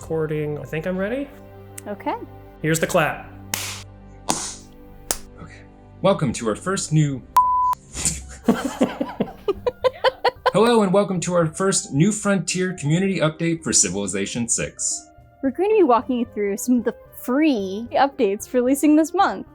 recording. I think I'm ready. Okay. Here's the clap. Okay. Welcome to our first new... Hello and welcome to our first New Frontier community update for Civilization 6. We're going to be walking you through some of the free updates releasing this month.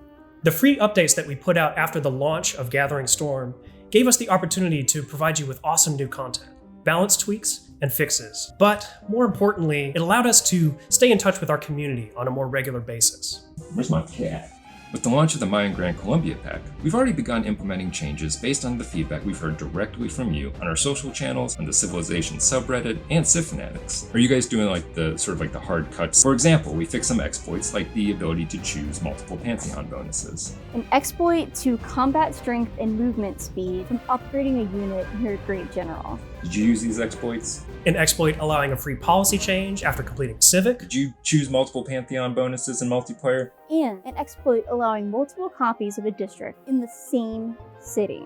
The free updates that we put out after the launch of Gathering Storm gave us the opportunity to provide you with awesome new content, balance tweaks, and fixes. But more importantly, it allowed us to stay in touch with our community on a more regular basis. Where's my cat? With the launch of the Mayan Grand Columbia Pack, we've already begun implementing changes based on the feedback we've heard directly from you on our social channels, on the Civilization subreddit, and Civ Fanatics. Are you guys doing the hard cuts? For example, we fixed some exploits like the ability to choose multiple Pantheon bonuses. An exploit to combat strength and movement speed from upgrading a unit near Great General. Did you use these exploits? An exploit allowing a free policy change after completing Civic. Did you choose multiple Pantheon bonuses in multiplayer? And an exploit allowing multiple copies of a district in the same city.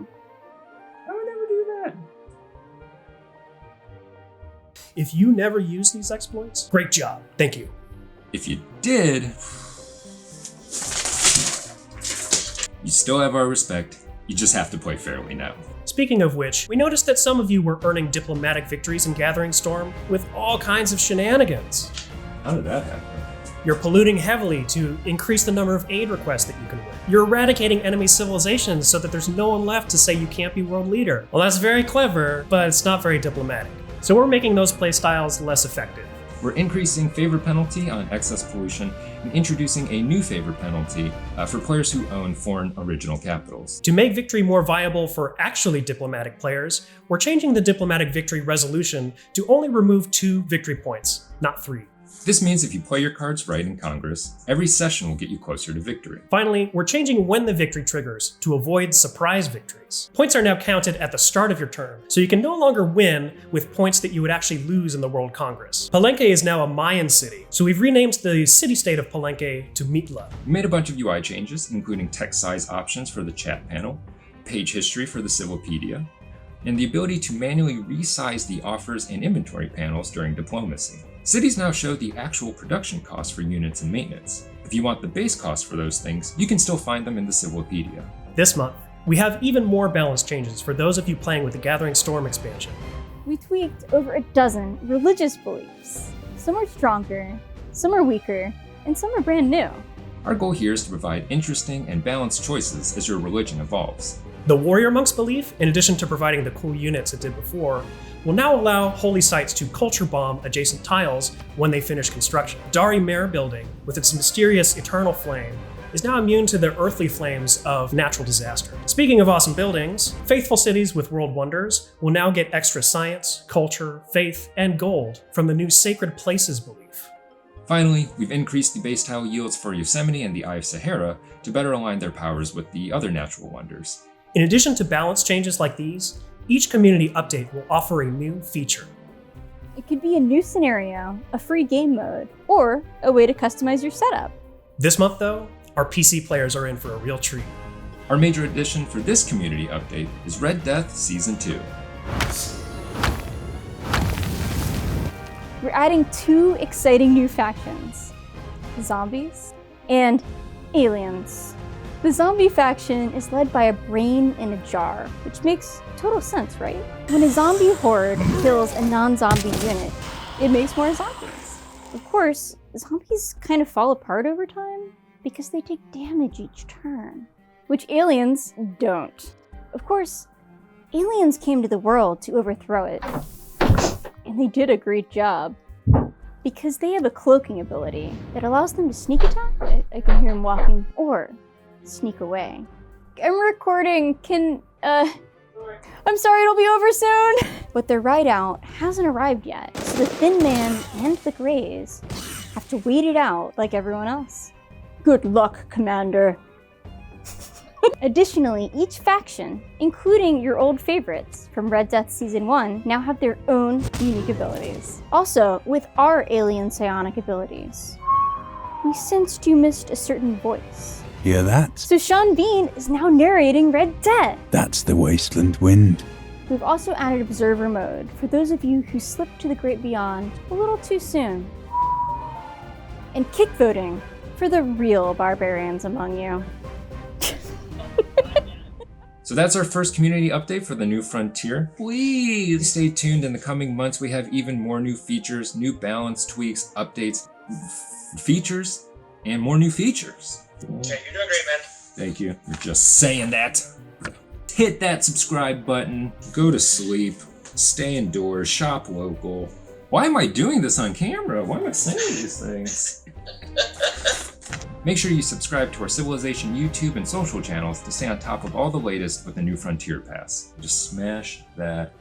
I would never do that. If you never use these exploits, great job. Thank you. If you did, you still have our respect. You just have to play fairly now. Speaking of which, we noticed that some of you were earning diplomatic victories in Gathering Storm with all kinds of shenanigans. How did that happen? You're polluting heavily to increase the number of aid requests that you can win. You're eradicating enemy civilizations so that there's no one left to say you can't be world leader. Well, that's very clever, but it's not very diplomatic. So we're making those playstyles less effective. We're increasing favor penalty on excess pollution and introducing a new favor penalty for players who own foreign original capitals. To make victory more viable for actually diplomatic players, we're changing the diplomatic victory resolution to only remove 2 victory points, not 3. This means if you play your cards right in Congress, every session will get you closer to victory. Finally, we're changing when the victory triggers to avoid surprise victories. Points are now counted at the start of your turn, so you can no longer win with points that you would actually lose in the World Congress. Palenque is now a Mayan city, so we've renamed the city-state of Palenque to Mitla. We made a bunch of UI changes, including text size options for the chat panel, page history for the Civilopedia, and the ability to manually resize the offers and inventory panels during diplomacy. Cities now show the actual production costs for units and maintenance. If you want the base costs for those things, you can still find them in the Civilopedia. This month, we have even more balance changes for those of you playing with the Gathering Storm expansion. We tweaked over a dozen religious beliefs. Some are stronger, some are weaker, and some are brand new. Our goal here is to provide interesting and balanced choices as your religion evolves. The Warrior Monk's belief, in addition to providing the cool units it did before, will now allow holy sites to culture bomb adjacent tiles when they finish construction. Dari Mare building, with its mysterious eternal flame, is now immune to the earthly flames of natural disaster. Speaking of awesome buildings, faithful cities with world wonders will now get extra science, culture, faith, and gold from the new Sacred Places belief. Finally, we've increased the base tile yields for Yosemite and the Eye of Sahara to better align their powers with the other natural wonders. In addition to balance changes like these, each community update will offer a new feature. It could be a new scenario, a free game mode, or a way to customize your setup. This month, though, our PC players are in for a real treat. Our major addition for this community update is Red Death Season 2. We're adding 2 exciting new factions, zombies and aliens. The zombie faction is led by a brain in a jar, which makes total sense, right? When a zombie horde kills a non-zombie unit, it makes more zombies. Of course, zombies kind of fall apart over time because they take damage each turn, which aliens don't. Of course, aliens came to the world to overthrow it, and they did a great job. Because they have a cloaking ability that allows them to sneak attack. I can hear him walking, or sneak away. I'm recording, I'm sorry, it'll be over soon! But their ride out hasn't arrived yet, so the Thin Man and the Greys have to wait it out like everyone else. Good luck, Commander. Additionally, each faction, including your old favorites from Red Death Season 1, now have their own unique abilities. Also, with our alien psionic abilities, we sensed you missed a certain voice. Hear that? So Sean Bean is now narrating Red Death. That's the Wasteland Wind. We've also added Observer mode for those of you who slipped to the great beyond a little too soon. and kick voting for the real barbarians among you. So that's our first community update for the new frontier. Please stay tuned. In the coming months, we have even more new features, new balance tweaks, updates, features, and more new features. Yeah, you're doing great, man. Thank you. You're just saying that. Hit that subscribe button, go to sleep, stay indoors, shop local. Why am I doing this on camera? Why am I saying these things? Make sure you subscribe to our Civilization YouTube and social channels to stay on top of all the latest with the new Frontier Pass. Just smash that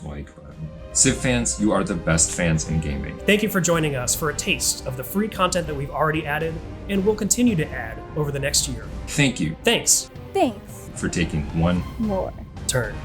like button. Civ fans, you are the best fans in gaming. Thank you for joining us for a taste of the free content that we've already added and will continue to add over the next year. Thank you Thanks Thanks. for taking one More. turn.